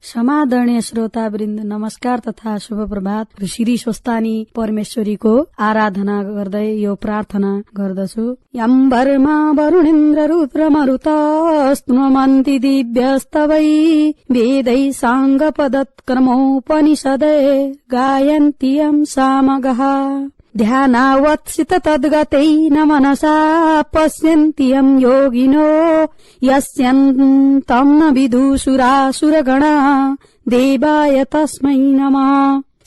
समादरणीय श्रोतावृन्द नमस्कार तथा शुभ प्रभात। श्री स्वस्तानी परमेश्वरीको आराधना गर्दै यो प्रार्थना गर्दछु। यं वर्मा वरुणेन्द्र रुद्र मरुतस्तुमन्ति दिव्यस्तवै वेदै साङ्गपदत्क्रमोपनिषदे गायन्ति यं सामगः ध्यानावत्सित तद्गतेन मनसा पश्यन्ति यं योगिनो यस्यन्तं न विदुषुरासुरगणा देवाय तस्मै नमः।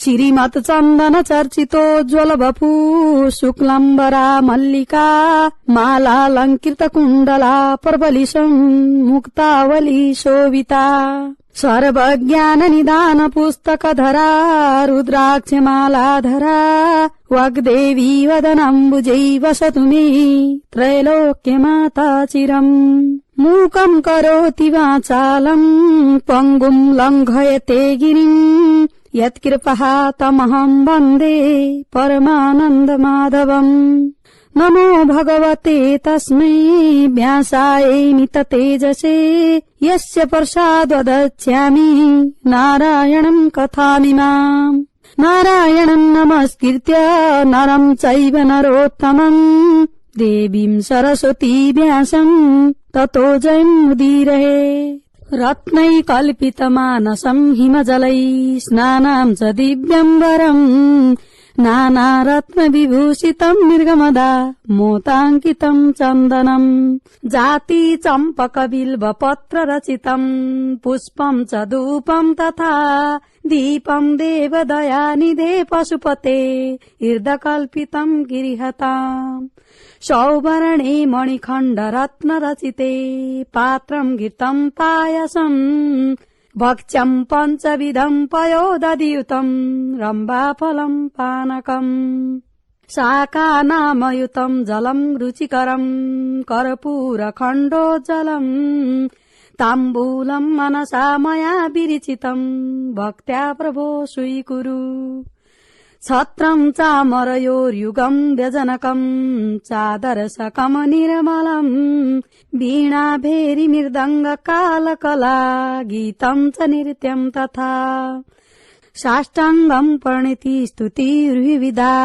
श्रीमत् चन्दन चर्चितोज्ज्वल वपु शुक्लम्बरा मल्लिका मालालङ्कृत कुण्डला प्रबलिशं मुक्तावली शोभिता सर्वज्ञान निदान पुस्तकधरा रुद्राक्षमालाधरा वाग्देवी वदनाम्बुजै वसतु मे त्रैलोक्यमाता चिरम्। मूकं करोति वाचालम् पङ्गुं लङ्घयते गिरिम् यत्कृपः तमहं वन्दे परमानन्दमाधवम्। नमो भगवते तस्मै व्यासाय मिततेजसे यस्य प्रसादवदच्छामि नारायणं कथामिमाम्। नारायणं नमस्कृत्य नरं चैव नरोत्तमं देवीं सरस्वती व्यासं ततो जयमुदीरये। रत्नैकल्पितमानसं हिमजलै स्नानां च दिव्यम्बरम् नानारत्नविभूषितं निर्गमदा मोताङ्कितं चन्दनम् जाति चम्पकबिल्वपत्र रचितं पुष्पं च धूपं तथा दीपं देवदयानिधे पशुपते ईर्दकल्पितं गिरिहताम् सौवर्णे मणिखण्ड रत्न रचिते पात्रं घृतं पायसम् भक्ष्यं पञ्चविधं पयोदधियुतं रम्भाफलं पानकम् शाकानामयुतं जलं रुचिकरं कर्पूरखण्डोज्ज्वलम् ताम्बूलं मनसा मया विरचितं भक्त्या प्रभो स्वीकुरु। छत्रं चामरयोर्युगं व्यजनकं चादरशकं निर्मलम् वीणा भेरी मृदङ्ग कालकला गीतं च नृत्यं तथा साष्टाङ्गं प्रणिति स्तुतिर्विविधा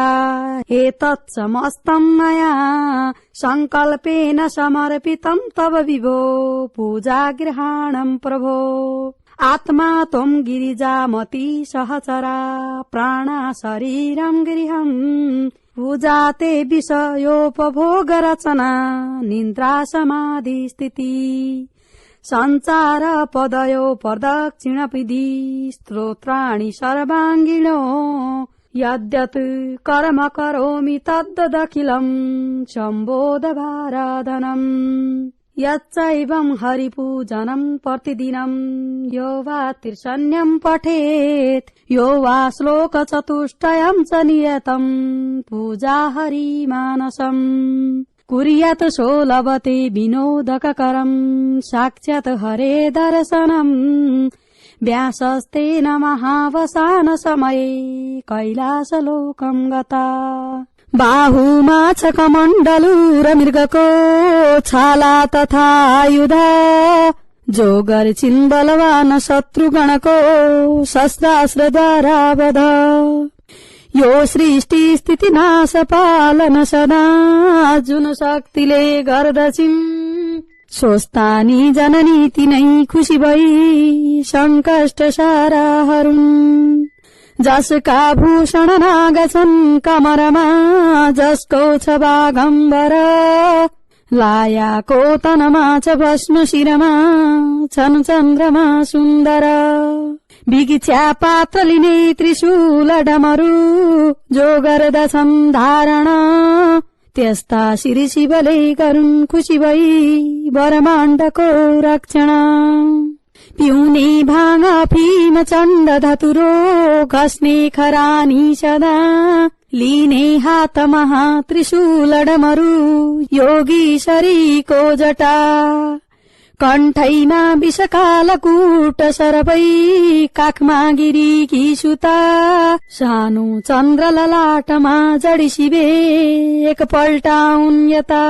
एतत् समस्तं मया संकल्पेन समर्पितं तव विभो पूजागृहाणं प्रभो। आत्मा त्वं गिरिजामती सहचरा प्राणा शरीरं गृहम् पूजाते विषयोपभोगरचना निन्द्रा समाधि स्थिति संचार पदयो प्रदक्षिणविधि स्तोत्राणि सर्वाङ्गिणो यद्यत् कर्म करोमि तद्दखिलं सम्बोधभाराधनम्। यच्चैवं हरिपूजनं प्रतिदिनं यो वा त्रिशन्यं पठेत् यो वा श्लोकचतुष्टयं च नियतं पूजा हरिमानसम् कुर्यात् सो लभते विनोदकरं साक्षात् हरे दर्शनम्। व्यासस्तेन महावसान समये कैलासलोकं गता बाहुमाछकमण्डलूरमृगको छाला तथा आयुधा जोगर्चिन् बलवान शत्रुगणको शस्त्रास्त्रद्वारा वध यो सृष्टि स्थिति नाश पालन सदा जुन शक्तिले गर्दछिन् स्वस्थानी जननी तिनै खुशी भई संकष्ट सारा हरुन्। जसका भूषण नागछन् कमरमा जसको छ बागम्बर लायाको तनमा छ भस्म शिरमा छन् चन्द्रमा सुन्दर विगिच्छा पात्र लिने त्रिशूल डमरू जो गर्दछन् धारण त्यस्ता श्री शिवले गरून् खुशी भई ब्रह्माण्डको रक्षण। पिउने भाङ अफिम चण्ड धतुरो घस्ने खरानी सदा लिने हातमा त्रिशूल डमरू योगीश्वरीको जटा कण्ठैमा विषकालकूट सरपै काखमा गिरीकी सुता सानो चन्द्र ललाटमा जडी शिवे एकपल्ट उन् यता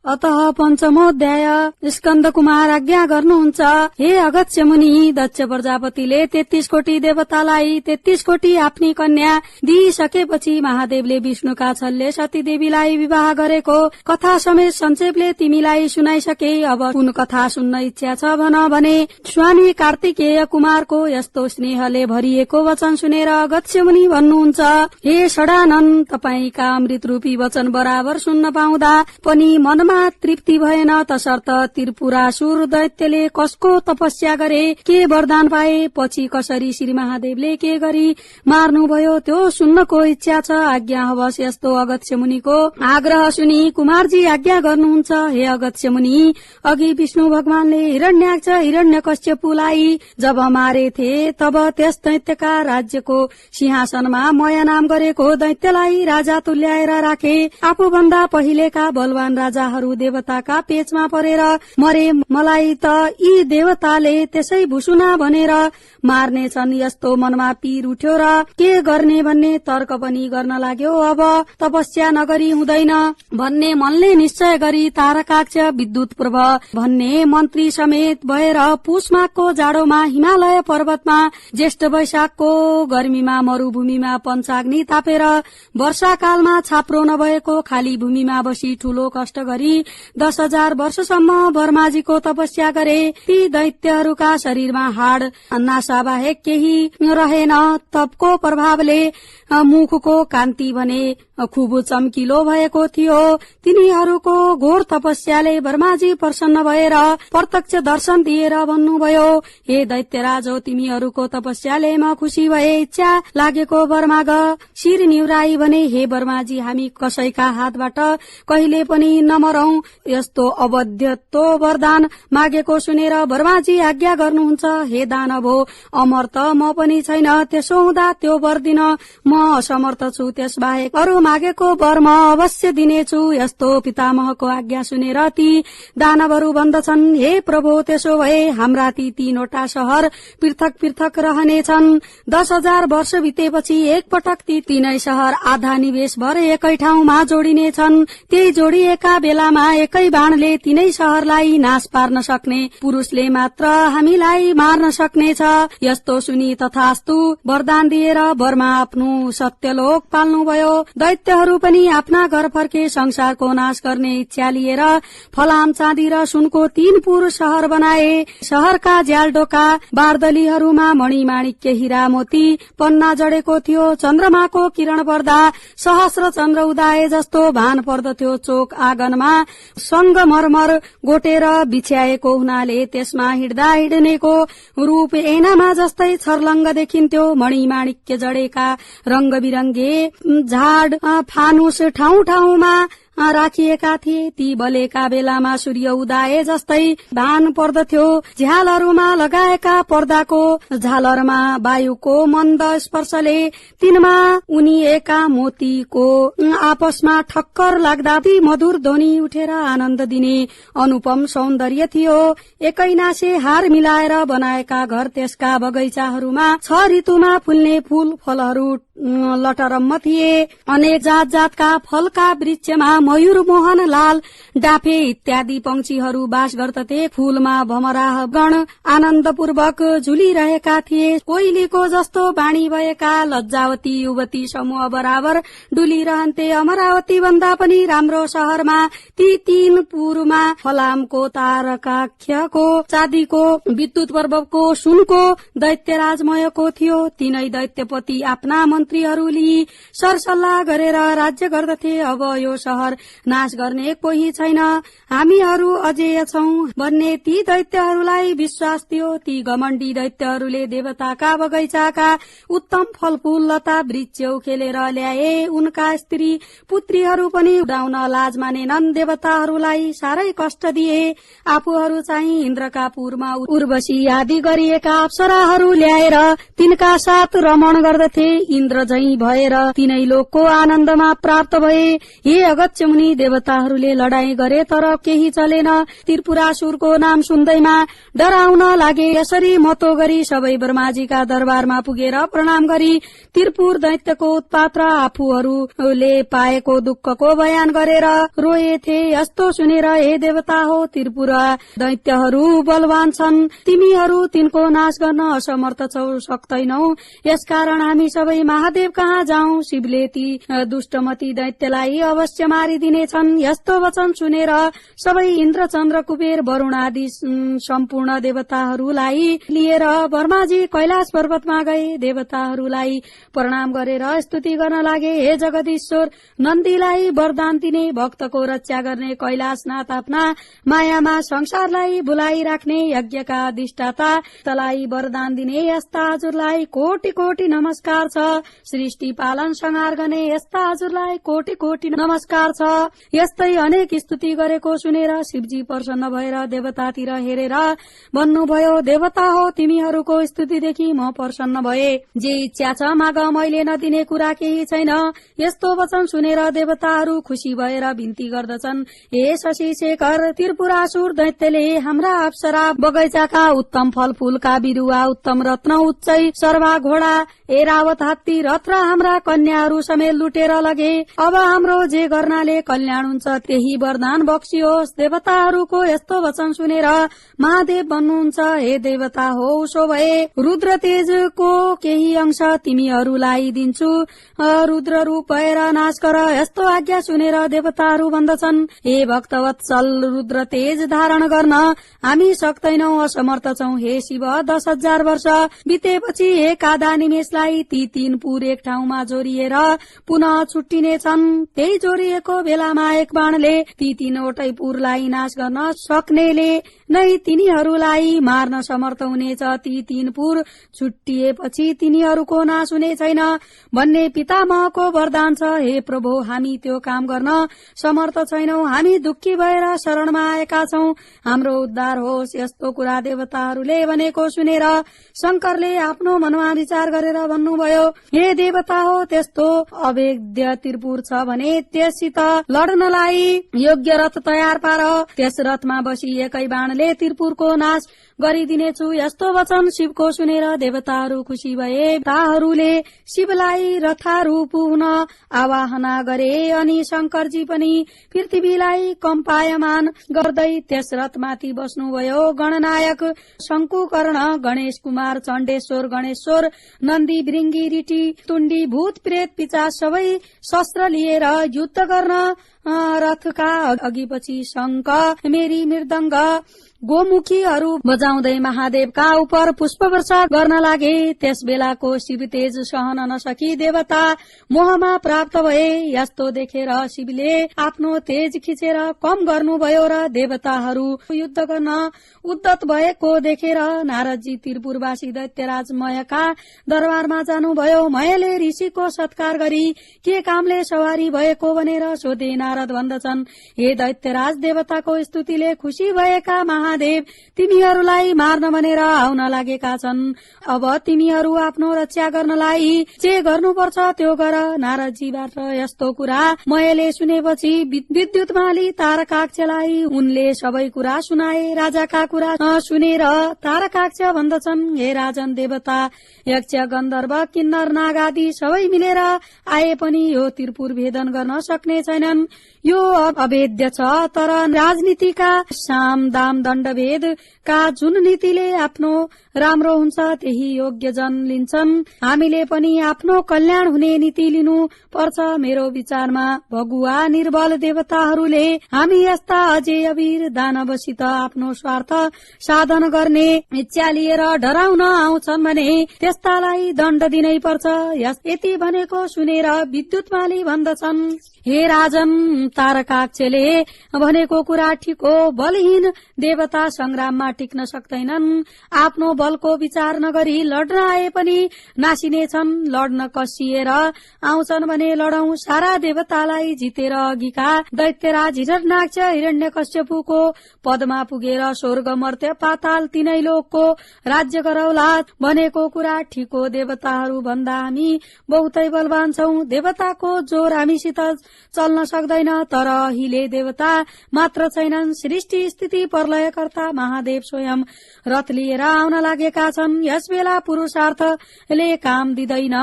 अतः पञ्चमोऽध्याय। स्कन्द कुमार आज्ञा गर्नुहुन्छ, हे अगस्त्य मुनि, दक्ष प्रजापतिले 33 कोटी देवतालाई 33 कोटी आफ्नी कन्या दिइसकेपछि महादेवले विष्णुका छलले सती देवीलाई विवाह गरेको कथा समेत संक्षेपले तिमीलाई सुनाइसके। अब कुन कथा सुन्न इच्छा छ भन भने। स्वामी कार्तिकेय कुमारको यस्तो स्नेहले भरिएको वचन सुनेर अगस्त्य मुनि भन्नुहुन्छ, हे षडानन, तपाईका अमृत रूपी वचन बराबर सुन्न पाउँदा पनि मनमा तृप्ति भएन। तसर्थ त्रिपुरासुर दैत्यले कसको तपस्या गरे, के वरदान पाए, पछि कसरी श्री महादेवले के गरी मार्नुभयो त्यो सुन्नको इच्छा छ। आज्ञा होस्। यस्तो अगस्त्य मुनिको आग्रह सुनि कुमारजी आज्ञा गर्नुहुन्छ, हे अगस्त्य मुनि, अघि विष्णु भगवानले हिरण्याक्ष हिरण्यकश्यपुलाई जब मारेथे तब त्यस दैत्यका राज्यको सिंहासनमा मया नाम गरेको दैत्यलाई राजा तुल्याएर राखे। आफूभन्दा पहिलेका बलवान राजाहरू देवताका पेचमा परेर मरे। मलाई त यी देवताले त्यसै भुसुना भनेर मार्नेछन्। यस्तो मनमा पीर उठ्यो र के गर्ने भन्ने तर्क पनि गर्न लाग्यो। अब तपस्या नगरी हुँदैन भन्ने मनले निश्चय गरी तारकाक्ष विद्युत प्रभ भन्ने मन्त्री समेत भएर पुषमाघको जाडोमा हिमालय पर्वतमा, ज्येष्ठ वैशाखको गर्मीमा मरूभूमिमा पञ्चाग्नि तापेर, वर्षाकालमा छाप्रो नभएको खाली भूमिमा बसी ठूलो कष्ट गरी 10,000 वर्षसम्म ब्रह्माजीको तपस्या गरे। ती दैत्यहरूका शरीरमा हाड नासा बाहेक केही रहेन। तपको प्रभावले मुखको कान्ति भने खुब चम्किलो भएको थियो। तिनीहरूको घोर तपस्याले ब्रह्माजी प्रसन्न भएर प्रत्यक्ष दर्शन दिएर भन्नुभयो, हे दैत्यराज, तिमीहरूको तपस्याले म खुशी भए, इच्छा लागेको वर माग। शिर निहुराई भने, हे ब्रह्माजी, हामी कसैका हातबाट कहिले पनि नमरौं। यस्तो अवध्यत्व वरदान मागेको सुनेर ब्रह्माजी आज्ञा गर्नुहुन्छ, हे दानव हो, अमर त म पनि छैन। त्यसो हुँदा त्यो वर दिन म असमर्थ छु। त्यस बाहेक अरू मागेको वर म अवश्य दिनेछु। यस्तो पितामहको आज्ञा सुनेर ती दानवहरू भन्दछन्, हे प्रभु, त्यसो भए हाम्रा ती 3वटा शहर पृथक पृथक रहनेछन्। 10,000 वर्ष बितेपछि एकपटक ती 3 शहर आधा निवेश भर एकै ठाउँमा जोडिनेछन्। त्यही जोडिएका बेलामा एकै बाणले 3 शहरलाई नाश पार्न सक्ने पुरुषले मात्र हामीलाई मार्न सक्नेछ। यस्तो सुनि तथास्तु वरदान दिएर बर्मा आफ्नो सत्यलोक पाल्नुभयो। दैत्यहरू पनि आफ्ना घर फर्के संसारको नाश गर्ने इच्छा लिएर फलाम, चाँदी र सुनको 3 पुर शहर बनाए। शहरका ज्यालडोका बारदलीहरूमा मणिमाणिक्य हीरा मोती पन्ना जडेको थियो। चन्द्रमाको किरण पर्दा सहस्र चन्द्र उदाए जस्तो भान पर्दथ्यो। चोक आँगनमा संगमरमर गोटेर बिछ्याएको हुनाले त्यसमा हिँड्दा हिँड्नेको रूप ऐनामा जस्तै छर्लङ्ग देखिन्थ्यो। मणिमाणिक्य जडेका रंग बिरंगे झाड फानुस ठाउँ ठाउँमा राखिएका थिए। ती बलेका बेलामा सूर्य उदाए जस्तै भान पर्दथ्यो। झ्यालहरूमा लगाएका पर्दाको झालरमा वायुको मन्द स्पर्शले तिनमा उनिएका मोतीको आपसमा ठक्कर लाग्दा ती मधुर ध्वनि उठेर आनन्द दिने अनुपम सौन्दर्य थियो। एकै नासे हार मिलाएर बनाएका घर त्यसका बगैँचाहरूमा 6 ऋतुमा फुल्ने फूल फलहरू लटरम्म थिए। अनेक जात जातका फलका वृक्षमा मयूर, मोहन, लाल, डाफे इत्यादि पंक्षीहरू बास गर्दथे। फूलमा भमराह गण आनन्दपूर्वक झुलिरहेका थिए। कोइलीको जस्तो बाणी भएका लज्जावती युवती समूह बराबर डुलिरहन्थे। अमरावती भन्दा पनि राम्रो शहरमा ती 3 पुरमा फलामको, तारकाख्यको, चाँदीको, विद्युत पर्वको, सुनको, दैत्यराजमयको थियो। 3 दैत्यपति आफ्ना मन्त्रीहरूले सरसल्लाह गरेर राज्य गर्दथे। अब यो शहर नाश गर्ने कोही छैन, हामीहरू अजेय छौं भन्ने ती दैत्यहरूलाई विश्वास थियो। ती घमण्डी दैत्यहरूले देवताका बगैँचाका उत्तम फलफूल लता वृक्ष उखेलेर ल्याए। उनका स्त्री पुत्रीहरू पनि उडाउन लाज मानेनन्। देवताहरूलाई साह्रै कष्ट दिए। आफूहरू चाहिँ इन्द्रका पुरमा उर्वशी आदि गरिएका अप्सराहरू ल्याएर तिनका साथ रमण गर्दथे। इन्द्र इन्द्र झैं भएर तीनै लोकको आनन्दमा प्राप्त भए। हे अगस्त्य मुनि, देवताहरूले लडाईँ गरे तर केही चलेन। त्रिपुरासुरको नाम सुन्दैमा डराउन लागे। यसरी मतो गरी सबै ब्रह्माजीका दरबारमा पुगेर प्रणाम गरी त्रिपुर दैत्यको उत्पात र आफूहरूले पाएको दुःखको बयान गरेर रोएथे। यस्तो सुनेर, हे देवता हो, त्रिपुर दैत्यहरू बलवान छन्, तिमीहरू तिनको नाश गर्न असमर्थ छौ, सक्दैनौ। यसकारण हामी सबै महादेव कहाँ जाउँ। शिवले ती दुष्टमती दैत्यलाई अवश्य मारिदिनेछन्। यस्तो वचन सुनेर सबै इन्द्र, चन्द्र, कुबेर, वरुण आदि सम्पूर्ण देवताहरूलाई लिएर ब्रह्माजी कैलाश पर्वतमा गए। देवताहरूलाई प्रणाम गरेर स्तुति गर्न लागे। हे जगदीश्वर, नन्दीलाई वरदान दिने, भक्तको रक्षा गर्ने, कैलाशनाथ आफ्ना मायामा संसारलाई बुलाइराख्ने, यज्ञका अधिष्ठाता, तलाई वरदान दिने यस्ता हजुरलाई कोटि कोटि नमस्कार छ। सृष्टि पालन संहार गर्ने यस्ता हजुरलाई कोटि कोटि नमस्कार छ। यस्तै अनेक स्तुति गरेको सुनेर शिवजी प्रसन्न भएर देवतातिर हेरेर भन्नुभयो, देवता हो, तिमीहरूको स्तुतिदेखि म प्रसन्न भए। जे इच्छा छ माग, मैले नदिने कुरा केही छैन। यस्तो वचन सुनेर देवताहरू खुशी भएर बिन्ती गर्दछन्, हे शशि शेखर, त्रिपुरासुर दैत्यले हाम्रा अप्सरा बगैँचाका उत्तम फलफूलका बिरुवा, उत्तम रत्न, उच्चै सर्वा घोडा, एरावत हात्ती, रथ र हाम्रा कन्याहरू समेत लुटेर लगे। अब हाम्रो जे गर्नाले कल्याण हुन्छ त्यही वरदान बक्सियोस्। देवताहरूको यस्तो वचन सुनेर महादेव भन्नुहुन्छ, हे देवता हो, उसो भए रुद्र तेजको केही अंश तिमीहरूलाई दिन्छु, रुद्र रूप भएर नाश गर। यस्तो आज्ञा सुनेर देवताहरू भन्दछन्, हे भक्तवत्सल, रुद्र तेज धारण गर्न हामी सक्दैनौ, असमर्थ छौं। हे शिव, 10,000 वर्ष बितेपछि एक आधा निमेषलाई ती 3 पुर एक ठाउँमा जोडिएर पुनः छुट्टिनेछन्। त्यही जोडिएको बेलामा एक बाणले ती 3वटै पुरलाई नाश गर्न सक्नेले नै तिनीहरूलाई मार्न समर्थ हुनेछ। ती 3 पुर छुट्टिएपछि तिनीहरूको नाश हुने छैन भन्ने पितामहको वरदान छ। हे प्रभु, हामी त्यो काम गर्न समर्थ छैनौ, हामी दुःखी भएर शरणमा आएका छौं, हाम्रो उद्धार होस्। यस्तो कुरा देवताहरूले भनेको सुनेर शंकरले आफ्नो मनमा विचार गरेर भन्नुभयो, हे देवता हो, त्यस्तो अवेद्य त्रिपुर छ भने त्यससित लड्नलाई योग्य रथ तयार पार। त्यस रथमा बसी एकै बाणले त्रिपुरको नाश गरिदिनेछु। यस्तो वचन शिवको सुनेर देवताहरू खुशी भए। ताहरूले शिवलाई रथारूप हुन आवाहना गरे अनि शंकरजी पनि पृथ्वीलाई कम्पायमान गर्दै त्यस रथमाथि बस्नुभयो। गणनायक शंकुकर्ण, गणेश कुमार, चण्डेश्वर, गणेश्वर, नन्दी, भृंगी, ऋटी, तुण्डी, भूत, प्रेत, पिचास सबै शस्त्र लिएर युद्ध गर्न रथका अघिपछि शंख, मेरी, मृदंग, गोमुखीहरू बजाउँदै महादेवका उपर पुष्प वर्षा गर्न लागे। त्यस बेलाको शिव तेज सहन नसकी देवता मोहमा प्राप्त भए। यस्तो देखेर शिवले आफ्नो तेज खिचेर कम गर्नुभयो र देवताहरू युद्ध गर्न उद्धत भएको देखेर नारदजी त्रिपुरवासी दैत्यराज मयका दरबारमा जानुभयो। मयले ऋषिको सत्कार गरी के कामले सवारी भएको भनेर सोधे। नारद भन्दछन्, हे दैत्यराज, देवताको स्तुतिले खुशी भएका महादेव तिमीहरूलाई मार्न भनेर आउन लागेका छन्। अब तिमीहरू आफ्नो रक्षा गर्नलाई जे गर्नुपर्छ त्यो गर। नारदजीबाट यस्तो कुरा मयले सुनेपछि विद्युतमाली तारकाक्षलाई उनले सबै कुरा सुनाए। राजाका कुरा सुनेर तारकाक्ष भन्दछन्, हे राजन, देवता, यक्ष, गन्धर्व, किन्नर, नाग आदि सबै मिलेर आए पनि यो त्रिपुर भेदन गर्न सक्ने छैनन्। यो अभेद्य छ। तर राजनीतिका साम दाम दण्ड भेद का जुन नीतिले आफ्नो राम्रो हुन्छ त्यही योग्य जन लिन्छन्। हामीले पनि आफ्नो कल्याण हुने नीति लिनु पर्छ। मेरो विचारमा भगुवा निर्बल देवताहरूले हामी यस्ता अजेय वीर दानवसित आफ्नो स्वार्थ साधन गर्ने इच्छा लिएर डराउन आउँछन् भने त्यस्तालाई दण्ड दिनै पर्छ। यति भनेको सुनेर विद्युतमाली भन्दछन्, हे राजन, तारकाक्षले भनेको कुरा ठिक हो। बलहीन देवता देवता संग्राममा टिक्न सक्दैनन्। आफ्नो बलको विचार नगरी लड्न आए पनि नासिनेछन्। लड्न कसिएर आउँछन् भने लडौं, सारा देवतालाई जितेर। अघिका दैत्यराज हिरण्यनाक्ष हिरण्यकश्यपुको पदमा पुगेर स्वर्ग मर्त्य पाताल तीनै लोकको राज्य गरौला भनेको कुरा ठिक हो। देवताहरू भन्दा हामी बहुतै बलवान छौं। देवताको जोर हामीसित चल्न सक्दैन। तर अहिले देवता मात्र छैनन्, सृष्टि स्थिति प्रलयकर्ता महादेव स्वयं रथ लिएर आउन लागेका छन्। यस बेला पुरुषार्थले काम दिँदैन।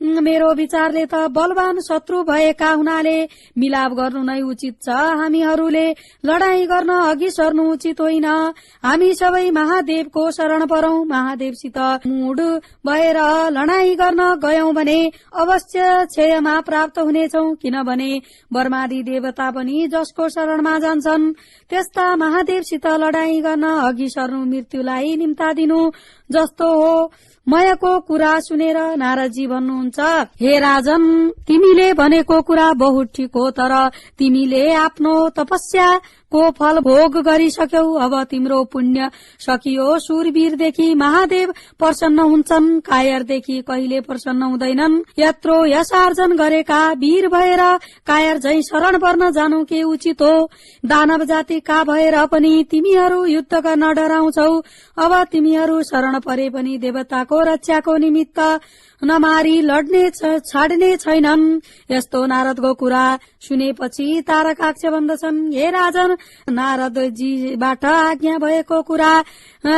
मेरो विचारले त बलवान शत्रु भएका हुनाले मिलाप गर्नु नै उचित छ। हामीहरूले लडाई गर्न अघि सर्नु उचित होइन। हामी सबै महादेवको शरण परौं। महादेवसित मुड भएर लडाई गर्न गयौं भने अवश्य क्षयमा प्राप्त हुनेछौं। किनभने बर्मादी देवता पनि जसको शरणमा जान्छन् त्यस्ता महादेवसित लडाई गर्न अघि सर्नु मृत्युलाई निम्तादिनु जस्तो हो। मयको कुरा सुनेर नारदजी भन्नुहुन्छ, हे राजन, तिमीले भनेको कुरा बहुत ठिक हो। तर तिमीले आफ्नो तपस्या को फल भोग गरिसक्यौ। अब तिम्रो पुण्य सकियो। शूरवीरदेखि महादेव प्रसन्न हुन्छन्, कायरदेखि कहिले प्रसन्न हुँदैनन्। यत्रो यश आर्जन गरेका वीर भएर कायर झै शरण पर्न जानु के उचित हो। दानव जातिका भएर पनि तिमीहरू युद्ध गर्न डराउँछौ। अब तिमीहरू शरण परे पनि देवताको रक्षाको निमित्त नमारी लड्ने छाड्ने छैनन्। यस्तो नारदको कुरा सुनेपछि तारकाक्ष भन्दछन्, हे राजन, नारदजीबाट आज्ञा भएको कुरा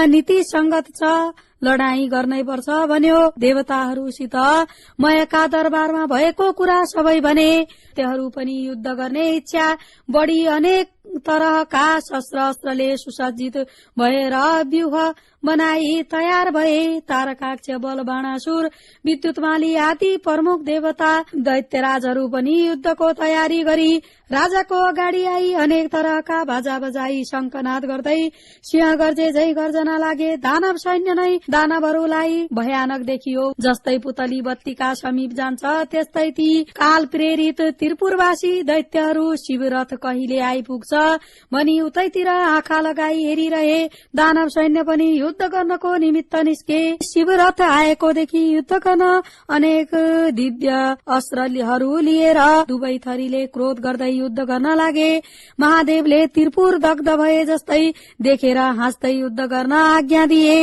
नीति संगत छ। लडाई गर्नै पर्छ भन्यो। देवताहरूसित मयका दरबारमा भएको कुरा सबै भने। त्यहरू पनि युद्ध गर्ने इच्छा बढी अनेक तरहका शस्त्र अस्त्रले सुसज्जित भएर व्यूह बनाई तयार भए। तारकाक्ष, बलबाणासुर, विद्युतमाली आदि प्रमुख देवता दैत्यराजहरू पनि युद्धको तयारी गरी राजाको अगाडि आई अनेक तरहका बाजा बजाई शंखनाद गर्दै सिंह गर्जे झै गर्जना लागे। दानव सैन्य नै दानवहरूलाई भयानक देखियो। जस्तै पुतली बत्तीका समीप जान्छ त्यस्तै ती काल प्रेरित त्रिपुरवासी दैत्यहरू शिवरथ कहिले आइपुग्छ भनी उतैतिर आँखा लगाई हेरिरहे। दानव सैन्य पनि युद्ध गर्नको निमित्त निस्के। शिवरथ आएको देखि युद्ध गर्न अनेक दिव्य अस्त्रहरू लिएर दुवै थरीले क्रोध गर्दै युद्ध गर्न लागे। महादेवले त्रिपुर दग्ध भए जस्तै देखेर हाँस्दै युद्ध गर्न आज्ञा दिए।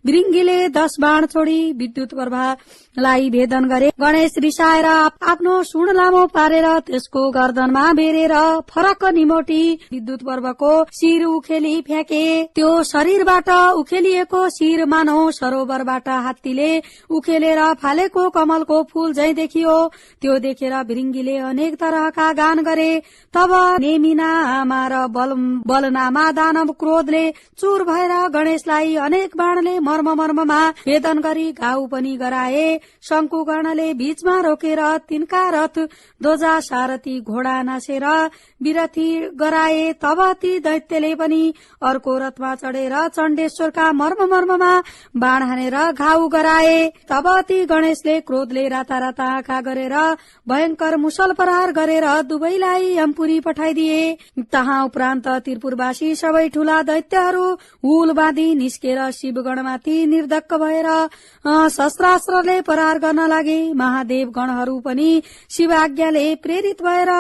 भृंगीले 10 बाण छोडी विद्युत प्रभालाई भेदन गरे। गणेश रिसाएर आफ्नो सुण लामो पारेर त्यसको गर्दनमा बेरेर फरक निमोटी विद्युत पर्वको शिर उखेली फ्याँके। त्यो शरीरबाट उखेलिएको शिर मानौ सरोवरबाट हात्तीले उखेलेर फालेको कमलको फूल झै देखियो। त्यो देखेर भृंगीले अनेक तरहका गान गरे। तब नेमिनामा र बलनामा दानव क्रोधले चूर भएर गणेशलाई अनेक बाणले मर्ममा भेदन गरी घाउ पनि गराए। शंकुकर्णले बीचमा रोकेर तिनका रथ ध्वजा सारथी घोडा नासेर विरथी गराए। तब ती दैत्यले पनि अर्को रथमा चढेर चण्डेश्वरका मर्ममा बाण हानेर घाउ गराए। तब ती गणेशले क्रोधले राता राता आँखा गरेर भयंकर मुसल प्रहार गरेर दुवैलाई यमपुरी पठाइदिए। तहाँ उपरान्त त्रिपुरवासी सबै ठूला दैत्यहरू हुल बाँधी निस्केर शिवगणमाथि निर्धक्क भएर शस्त्रास्त्रले प्रहार गर्न लागे। महादेव गणहरू पनि शिवाज्ञाले प्रेरित भएर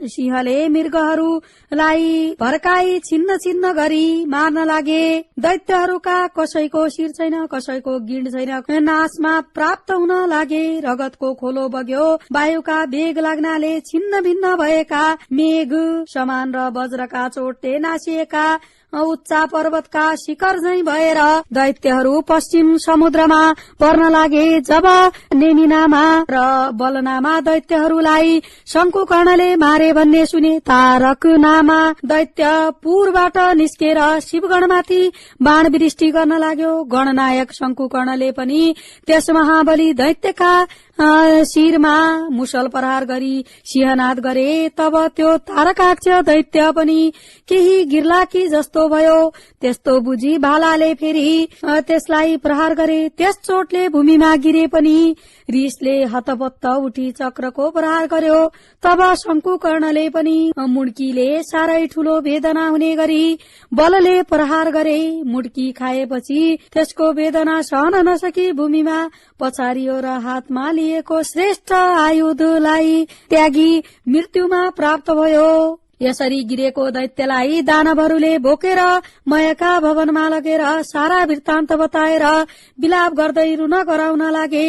सिंहले मृगहरूलाई भर्काई छिन्न छिन्न गरी मार्न लागे। दैत्यहरूका कसैको शिर छैन, कसैको गिण्ड छैन, नाशमा प्राप्त हुन लागे। रगतको खोलो बग्यो। वायुका वेग लाग्नाले छिन्न भिन्न भएका मेघ समान र वज्रका चोटले नासिएका उच्चा पर्वतका शिखर झै भएर दैत्यहरू पश्चिम समुद्रमा पर्न लागे। जब नेमिनामा र बलनामा दैत्यहरूलाई शंकुकर्णले मारे भन्ने सुने तारकनामा दैत्य पूर्वबाट निस्केर शिवगणमाथि बाण वृष्टि गर्न लाग्यो। गणनायक शंकुकर्णले पनि त्यस महाबली दैत्यका शिरमा मुसल प्रहार गरी सिंहनाद गरे। तब त्यो तारकाक्ष दैत्य पनि केही गिर्लाकी जस्तो भयो। त्यस्तो बुझी भालाले फेरि त्यसलाई प्रहार गरे। त्यस चोटले भूमिमा गिरे पनि रिसले हतपत्त उठी चक्रको प्रहार गर्यो। तब शंकुकर्णले पनि मुड्कीले साह्रै ठूलो वेदना हुने गरी बलले प्रहार गरे। मुड्की खाएपछि त्यसको वेदना सहन नसकी भूमिमा पछारियो र हातमा लिएको श्रेष्ठ आयुधलाई त्यागी मृत्युमा प्राप्त भयो। यसरी गिरेको दैत्यलाई दानवहरूले बोकेर मयका भवनमा लगेर सारा वृत्तान्त बताएर विलाप गर्दै रुन कराउन लागे।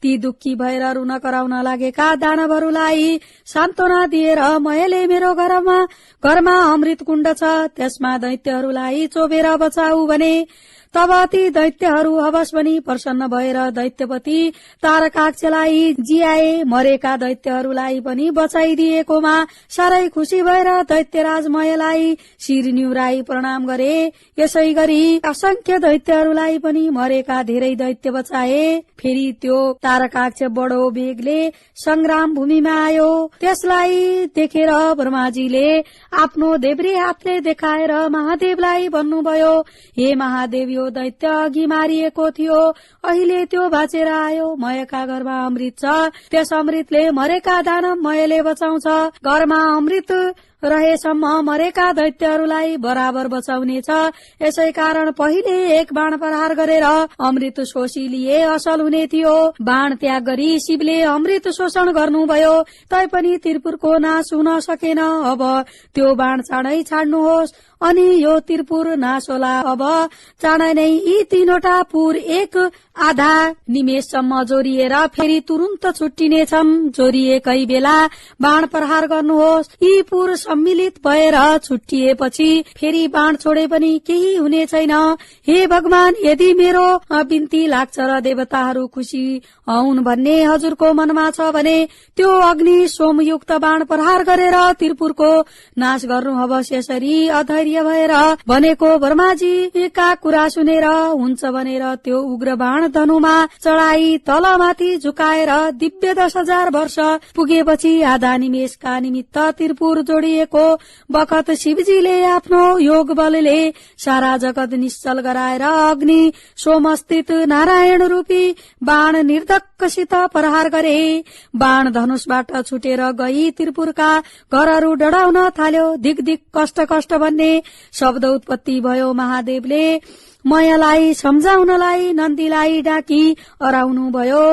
ती दुःखी भएर रुन कराउन लागेका दानवहरूलाई सान्त्वना दिएर मयले मेरो घरमा अमृत कुण्ड छ, त्यसमा दैत्यहरूलाई चोबेर बचाऊ भने। तब ती दैत्यहरू हवस पनि प्रसन्न भएर दैत्यपति तारकाक्षलाई जियाए। मरेका दैत्यहरूलाई पनि बचाइदिएकोमा साह्रै खुशी भएर दैत्यराज मयलाई शिर निहुराई प्रणाम गरे। यसै गरी असंख्य दैत्यहरूलाई पनि मरेका धेरै दैत्य बचाए। फेरि त्यो तारकाक्ष बडो वेगले संग्राम भूमिमा आयो। त्यसलाई देखेर ब्रह्माजीले आफ्नो देब्रे हातले देखाएर महादेवलाई भन्नुभयो, हे महादेव, यो दैत्य अघि मारिएको थियो, अहिले त्यो बाँचेर आयो। मयका घरमा अमृत छ, त्यस अमृतले मरेका दानव मयले बचाउँछ। घरमा अमृत रहेसम्म मरेका दैत्यहरूलाई बराबर बचाउनेछ। यसै कारण पहिले एक बाण प्रहार गरेर अमृत शोषी लिए असल हुने थियो। बाण त्याग गरी शिवले अमृत शोषण गर्नुभयो, तैपनि त्रिपुरको नाश हुन सकेन। अब त्यो बाण चाँडै छाड्नुहोस् अनि यो त्रिपुर नाश होला। अब चाँडै नै यी तीनवटा पुर एक आधा निमेषसम्म जोरिएर फेरि तुरुन्त छुट्टिनेछन्। जोरिएकै बेला बाण प्रहार गर्नुहोस्। यी पुर सम्मिलित भएर छुट्टिएपछि फेरि बाण छोडे पनि केही हुने छैन। हे भगवान, यदि मेरो बिन्ती लाग्छ र देवताहरू खुशी हुन् भन्ने हजुरको मनमा छ भने त्यो अग्नि सोमयुक्त बाण प्रहार गरेर त्रिपुरको नाश गर्नुहोस्। यसरी अधैर्य भएर भनेको ब्रह्माजीका कुरा सुनेर हुन्छ भनेर त्यो उग्र बाण धनुमा चढाई तलमाथि झुकाएर दिव्य 10,000 वर्ष पुगेपछि आधा निमेषका निमित्त त्रिपुर जोडिएको बखत शिवजीले आफ्नो योग बलले सारा जगत निश्चल गराएर अग्नि सोमस्थित नारायण रूपी बाण निर्धक्कसित प्रहार गरे। बाण धनुषबाट छुटेर गई त्रिपुरका घरहरू डढाउन थाल्यो। दिक दिक कष्ट कष्ट भन्ने शब्द उत्पत्ति भयो। महादेवले मयलाई सम्झाउनलाई नन्दीलाई डाकी अराउनु भयो।